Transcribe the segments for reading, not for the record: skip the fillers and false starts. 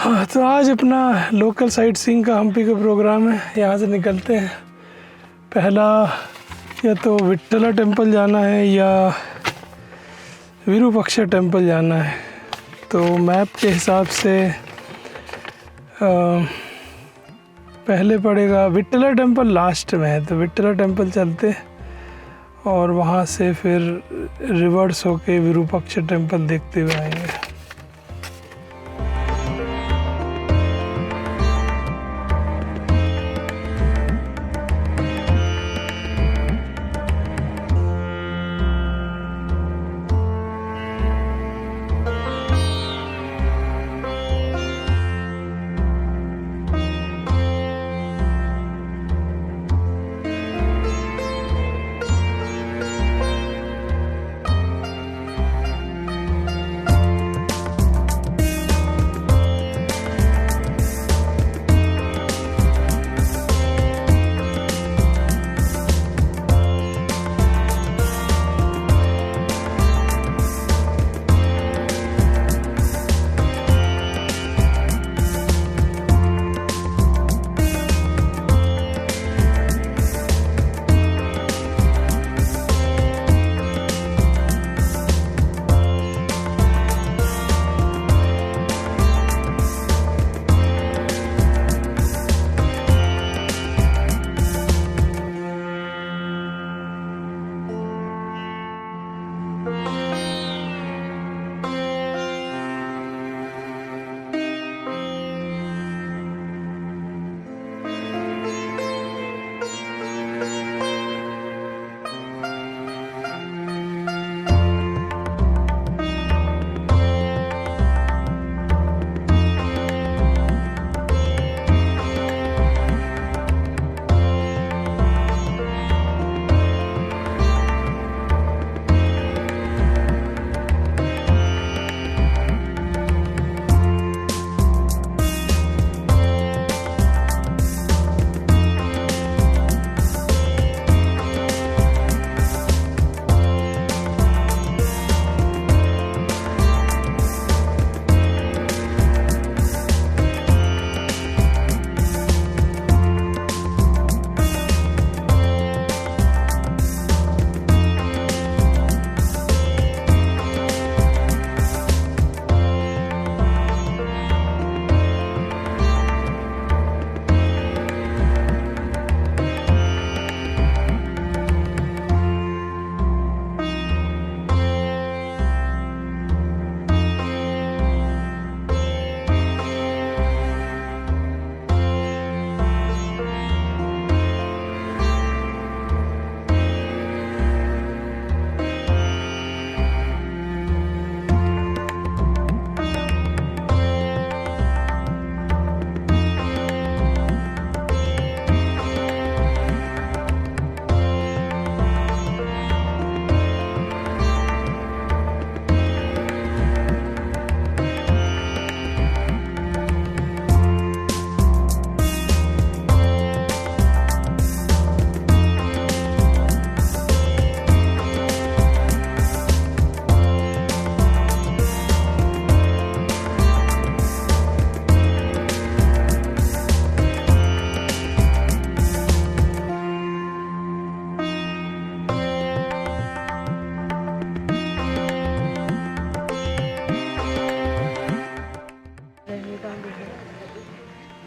हाँ, तो आज अपना लोकल साइट सीइंग का हम्पी का प्रोग्राम है। यहाँ से निकलते हैं। पहला या तो विट्ठला टेम्पल जाना है या विरूपाक्षा टेम्पल जाना है। तो मैप के हिसाब से पहले पड़ेगा विट्ठला टेम्पल, लास्ट में है, तो विट्ठला टेम्पल चलते और वहाँ से फिर रिवर्स होके विरूपाक्षा टेम्पल देखते हुए आएंगे।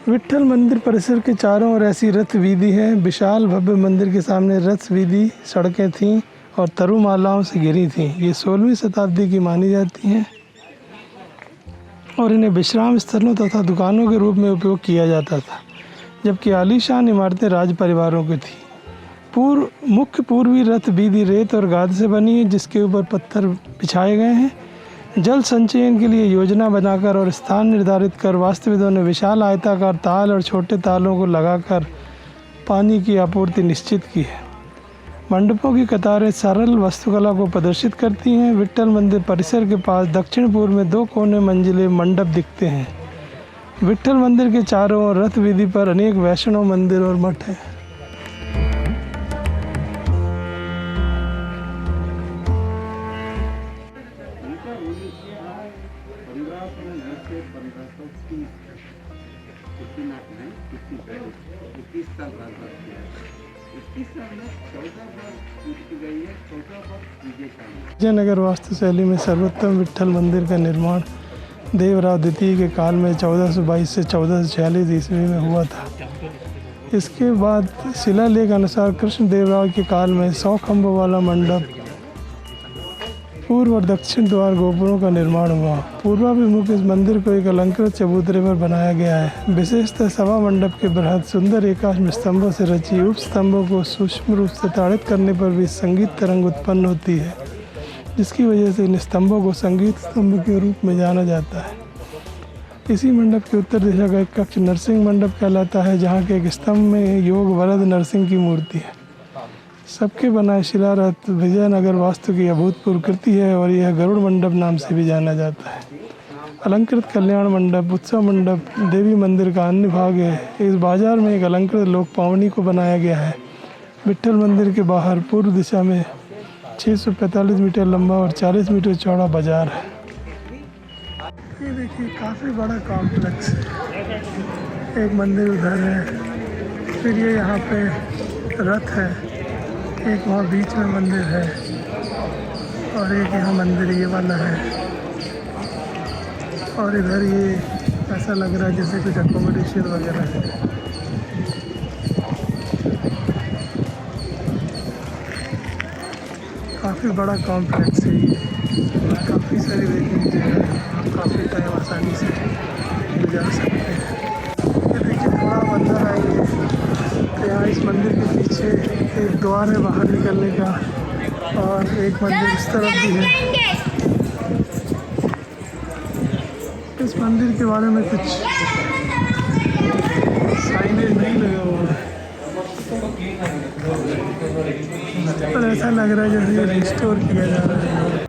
विट्ठल मंदिर परिसर के चारों ओर ऐसी रथ वीधि है। विशाल भव्य मंदिर के सामने रथ वीधि सड़कें थीं और तरुमालाओं से घिरी थीं। ये 16वीं शताब्दी की मानी जाती हैं और इन्हें विश्राम स्थलों तथा दुकानों के रूप में उपयोग किया जाता था, जबकि आलीशान इमारतें राज परिवारों की थीं। मुख्य पूर्वी रथ वीधि रेत और गाद से बनी है, जिसके ऊपर पत्थर बिछाए गए हैं। जल संचयन के लिए योजना बनाकर और स्थान निर्धारित कर वास्तुविदों ने विशाल आयताकार ताल और छोटे तालों को लगाकर पानी की आपूर्ति निश्चित की है। मंडपों की कतारें सरल वास्तुकला को प्रदर्शित करती हैं। विट्ठल मंदिर परिसर के पास दक्षिण पूर्व में 2 कोने मंजिले मंडप दिखते हैं। विट्ठल मंदिर के चारों ओर रथ वीधि पर अनेक वैष्णव मंदिर और मठ हैं। से 1530 21 साल राजभाग किया है। 21 साल में 14 बार टूट गई है, 14 बार विजयशाली। विजयनगर वास्तुशैली में सर्वोत्तम विट्ठल मंदिर का निर्माण देवराव द्वितीय के काल में 1422 से 1446 ईस्वी में हुआ था। इसके बाद शिलालेख अनुसार कृष्णदेवराय के काल में 100 खंभों वाला मंडप, पूर्व और दक्षिण द्वार गोपुरों का निर्माण हुआ। पूर्वाभिमुख इस मंदिर को एक अलंकृत चबूतरे पर बनाया गया है। विशेषतः सभा मंडप के बृहद सुंदर एकाश स्तंभों से रची उप स्तंभों को सूक्ष्म रूप से ताड़ित करने पर भी संगीत तरंग उत्पन्न होती है, जिसकी वजह से इन स्तंभों को संगीत स्तंभ के रूप में जाना जाता है। इसी मंडप की उत्तर दिशा का एक कक्ष नरसिंह मंडप कहलाता है, जहाँ के एक स्तंभ में योग वरद नरसिंह की मूर्ति है। सबके बनाए शिलारथ विजयनगर वास्तु की अभूतपूर्व कृति है और यह गरुड़ मंडप नाम से भी जाना जाता है। अलंकृत कल्याण मंडप, उत्सव मंडप देवी मंदिर का अन्य भाग है। इस बाजार में एक अलंकृत लोक पावनी को बनाया गया है। विट्ठल मंदिर के बाहर पूर्व दिशा में 645 मीटर लंबा और 40 मीटर चौड़ा बाजार है। ये देखिए काफ़ी बड़ा कॉम्प्लेक्स है। एक मंदिर उधर है, फिर ये यहाँ पे रथ है, एक वहाँ बीच में मंदिर है और एक यहाँ मंदिर ये वाला है। और इधर ये ऐसा लग रहा है जैसे कुछ अकोमोडेशन वगैरह है। काफ़ी बड़ा कॉम्प्लेक्स है ये, काफ़ी सारी वेटिंग जगह है, काफ़ी टाइम आसानी से गुजार सकते हैं। ये देखिए थोड़ा अंदर आएंगे तो यहाँ इस मंदिर के पीछे एक द्वार है बाहर निकलने का और एक मंदिर इस तरफ भी है। इस मंदिर के बारे में कुछ साइनेज नहीं लगा हुआ है, पर ऐसा लग रहा है जैसे ये रिस्टोर किया जा रहा है।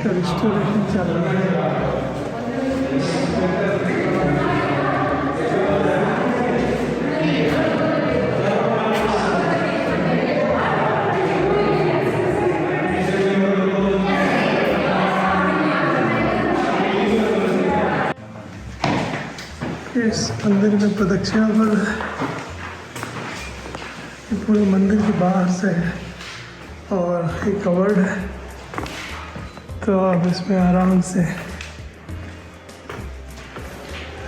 रेस्टोरेशन चल रहा है। इस मंदिर में प्रदक्षिणा पर पूरे मंदिर के बाहर से है और एक कवर्ड है, तो आप इसमें आराम से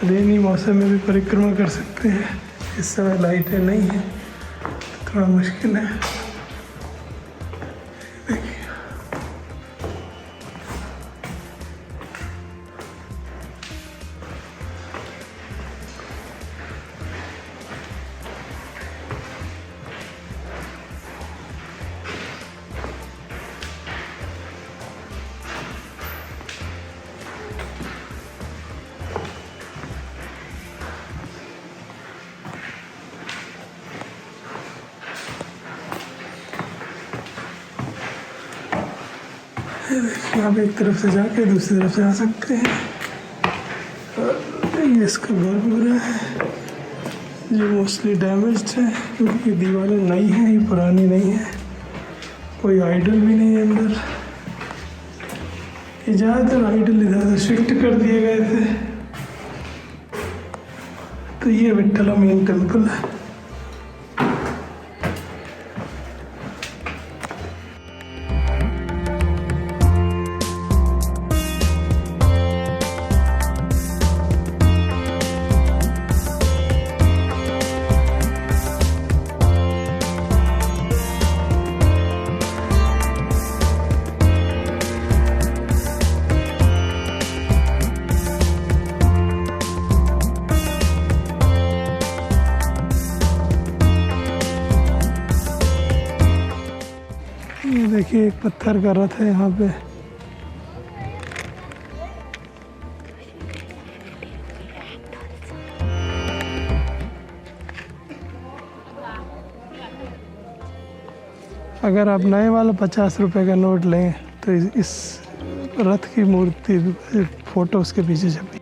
रेनी मौसम में भी परिक्रमा कर सकते हैं। इस समय लाइटें नहीं हैं तो थोड़ा मुश्किल है। देखिए यहाँ पे एक तरफ से जाके दूसरी तरफ से आ सकते हैं। और ये इसका गर्भगृह है जो मोस्टली डैमेज्ड है क्योंकि ये दीवारें नई हैं, ये पुरानी नहीं है। कोई आइडल भी नहीं है अंदर। ये ज़्यादातर आइडल इधर से शिफ्ट कर दिए गए थे। तो ये विट्ठला मेन टेम्पल है। ये देखिए एक पत्थर का रथ है यहाँ पे। अगर आप नए वाला 50 रुपए का नोट लें तो इस रथ की मूर्ति फोटो उसके पीछे छपी।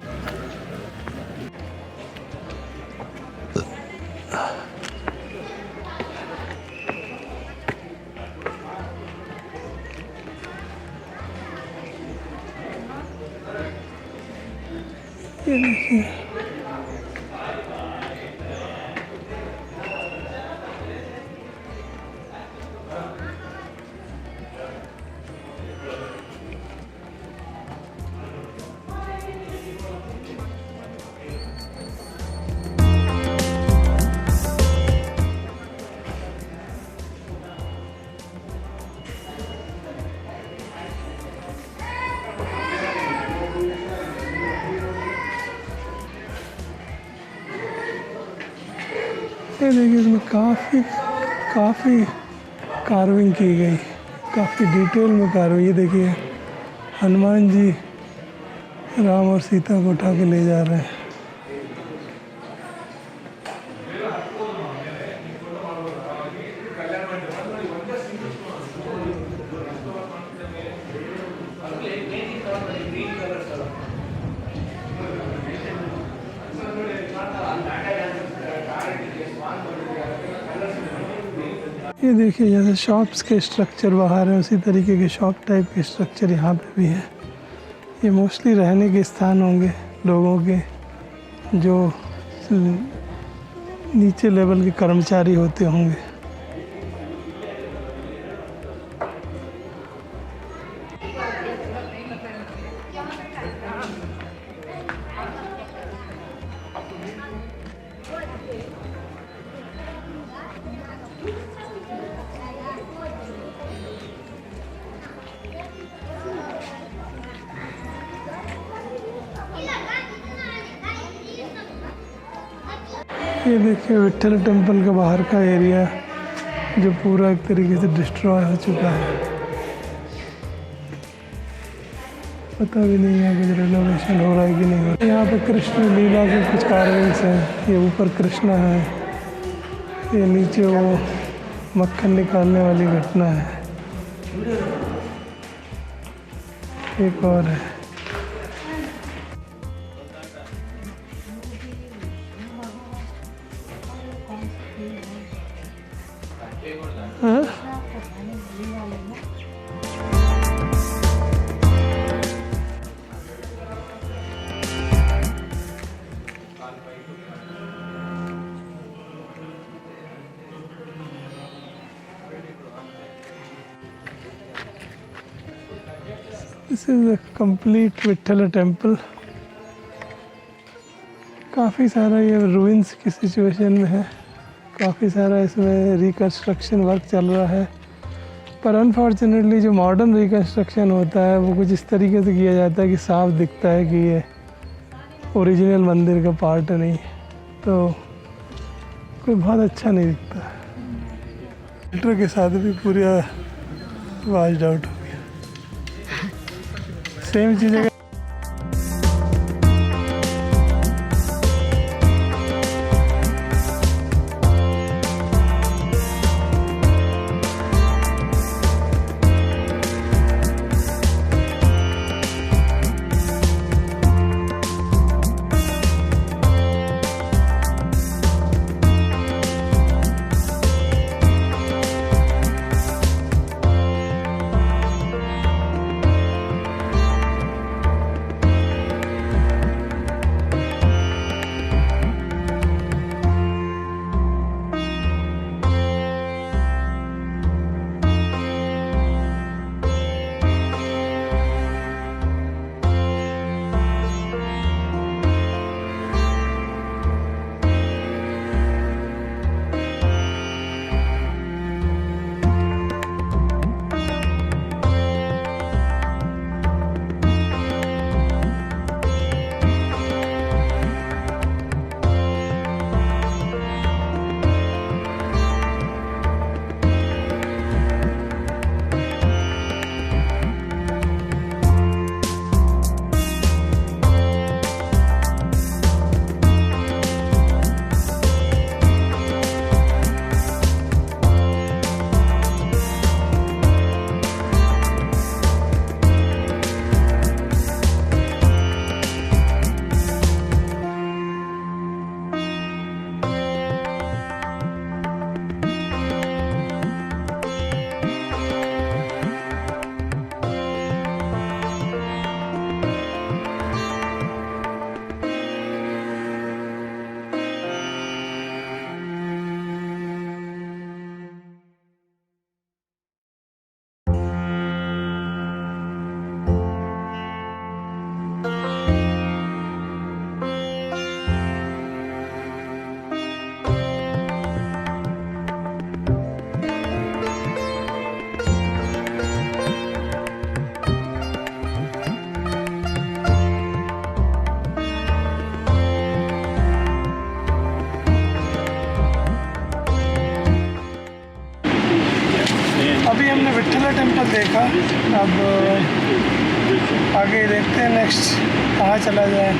ये देखिए इसमें काफ़ी कार्विंग की गई, काफ़ी डिटेल में कार्विंग। ये देखिए हनुमान जी राम और सीता को उठा के ले जा रहे हैं। ये देखिए जैसे शॉप्स के स्ट्रक्चर बाहर हैं उसी तरीके के शॉप टाइप के स्ट्रक्चर यहाँ पे भी है। ये मोस्टली रहने के स्थान होंगे लोगों के जो नीचे लेवल के कर्मचारी होते होंगे। ये देखिए विट्ठल टेम्पल का बाहर का एरिया जो पूरा एक तरीके से डिस्ट्रॉय हो चुका है। पता भी नहीं है कुछ रेनोवेशन हो रहा है कि नहीं हो रहा है। यहाँ पे कृष्ण लीला के कुछ कार्विंग्स हैं। ये ऊपर कृष्ण है, ये नीचे वो मक्खन निकालने वाली घटना है। एक और है। हाँ? This is a complete Vitthal temple. काफ़ी सारा ये रूइंस की सिचुएशन में है, काफ़ी सारा इसमें रिकन्स्ट्रक्शन वर्क चल रहा है। पर अनफॉर्चुनेटली जो मॉडर्न रिकन्स्ट्रक्शन होता है वो कुछ इस तरीके से किया जाता है कि साफ दिखता है कि ये ओरिजिनल मंदिर का पार्ट नहीं, तो कोई बहुत अच्छा नहीं दिखता। फिल्टर के साथ भी पूरा वॉश्ड आउट हो गया। सेम चीज़ें अभी हमने विट्ठला टेम्पल देखा, अब आगे देखते हैं नेक्स्ट कहाँ चला जाए।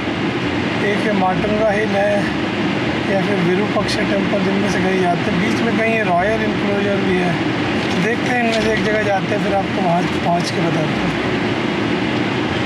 एक है माटुंगा हिल है या फिर विरूपाक्ष टेम्पल, जिनमें से कहीं जाते हैं। बीच में कहीं रॉयल इंक्लोजर भी है, तो देखते हैं इनमें से एक जगह जाते हैं, फिर आपको वहाँ पहुँच के बताते हैं।